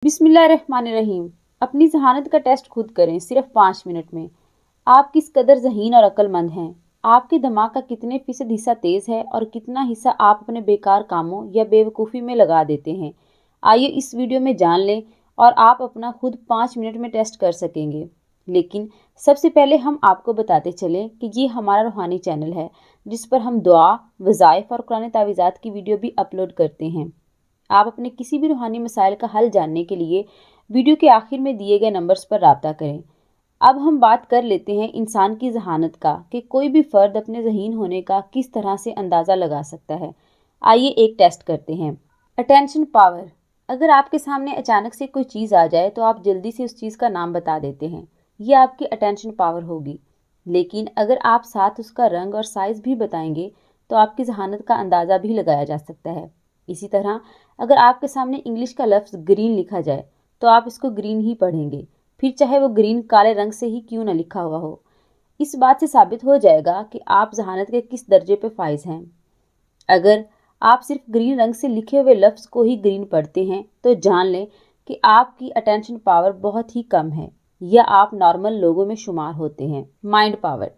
बिस्मिल्लाहिर्रहमानिर्रहीम। अपनी जहानत का टेस्ट खुद करें सिर्फ 5 मिनट में। आप किस कदर ज़हीन और अक्लमंद हैं। आपके दिमाग का कितने फीसद हिस्सा तेज़ है और कितना हिस्सा आप अपने बेकार कामों या बेवकूफ़ी में लगा देते हैं। आइए इस वीडियो में जान लें और आप अपना खुद 5 मिनट में टेस्ट कर सकेंगे। लेकिन सबसे पहले हम आपको बताते चलें कि ये हमारा रूहानी चैनल है जिस पर हम दुआ, वज़ाइफ और कुरान तावीज़ात की वीडियो भी अपलोड करते हैं। आप अपने किसी भी रूहानी मसाइल का हल जानने के लिए वीडियो के आखिर में दिए गए नंबर्स पर राब्ता करें। अब हम बात कर लेते हैं इंसान की जहानत का कि कोई भी फ़र्द अपने ज़हीन होने का किस तरह से अंदाज़ा लगा सकता है। आइए एक टेस्ट करते हैं। Attention power. अगर आपके सामने अचानक से कोई चीज़ आ जाए तो आप जल्दी से उस चीज़ का नाम बता देते हैं। ये आपकी अटेंशन पावर होगी। लेकिन अगर आप साथ उसका रंग और साइज़ भी बताएंगे तो आपकी जहानत का अंदाज़ा भी लगाया जा सकता है। इसी तरह अगर आपके सामने इंग्लिश का लफ्ज़ ग्रीन लिखा जाए तो आप इसको ग्रीन ही पढ़ेंगे, फिर चाहे वो ग्रीन काले रंग से ही क्यों न लिखा हुआ हो। इस बात से साबित हो जाएगा कि आप जहानत के किस दर्जे पे फाइज हैं। अगर आप सिर्फ ग्रीन रंग से लिखे हुए लफ्ज़ को ही ग्रीन पढ़ते हैं तो जान लें कि आपकी अटेंशन पावर बहुत ही कम है या आप नॉर्मल लोगों में शुमार होते हैं। Mind power.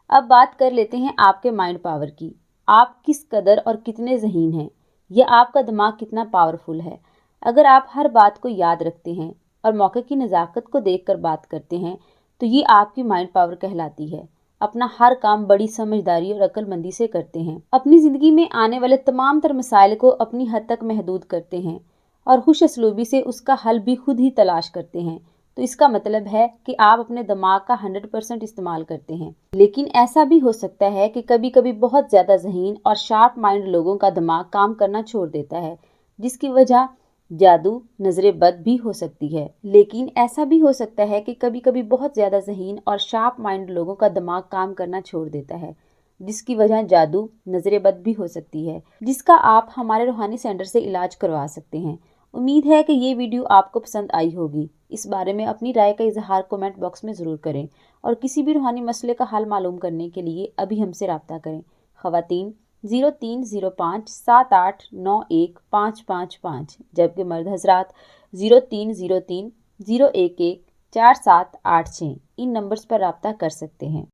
अब बात कर लेते हैं आपके माइंड पावर की। आप किस कदर और कितने ज़हीन हैं या आपका दिमाग कितना पावरफुल है। अगर आप हर बात को याद रखते हैं और मौके की नज़ाकत को देखकर बात करते हैं तो ये आपकी माइंड पावर कहलाती है। अपना हर काम बड़ी समझदारी और अक्लमंदी से करते हैं। अपनी ज़िंदगी में आने वाले तमाम तर मसाइल को अपनी हद तक महदूद करते हैं और खुश असलूबी से उसका हल भी खुद ही तलाश करते हैं। तो इसका मतलब है कि आप अपने दिमाग का 100% इस्तेमाल करते हैं। लेकिन ऐसा भी हो सकता है कि कभी कभी बहुत ज़्यादा ज़हीन और शार्प माइंड लोगों का दिमाग काम करना छोड़ देता है जिसकी वजह जादू, नजर बद भी हो सकती है। लेकिन ऐसा भी हो सकता है कि कभी कभी बहुत ज़्यादा ज़हीन और शार्प माइंड लोगों का दिमाग काम करना छोड़ देता है जिसकी वजह जादू, नजर बद भी हो सकती है, जिसका आप हमारे रूहानी सेंटर से इलाज करवा सकते हैं। उम्मीद है कि ये वीडियो आपको पसंद आई होगी। इस बारे में अपनी राय का इजहार कमेंट बॉक्स में ज़रूर करें और किसी भी रूहानी मसले का हल मालूम करने के लिए अभी हमसे रब्ता करें। ख़वातीन 0305789155, जबकि मर्द हजरात 0303011478 इन नंबर्स पर रब्ता कर सकते हैं।